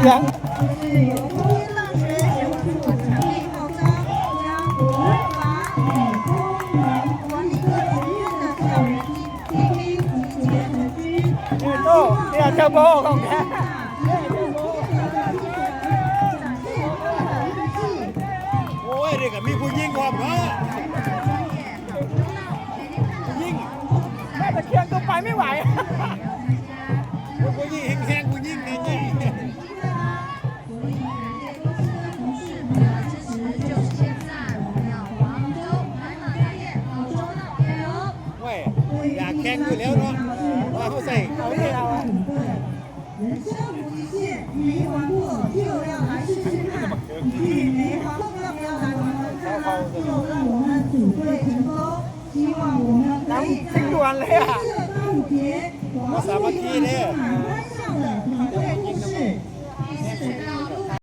เลี้ยงโต้เนี่ยเทอร์โบของแท้โอ้ยเด็กมีผู้ยิงความเนาะยิง แม่ตะเคียนตัวไปไม่ไหวผู้ยิงแห้งผู้ยิงไงยิงเว้ยอยากแข่งอยู่แล้วเนาะว่าเขาใส่เอาไม่เอา人生无极限，梅花破就要来试试看，与梅花碰要不要来玩玩看呢？就让我们组队成功，希望我们可以在这个端午节，มาสามัคคีเนี่ย 那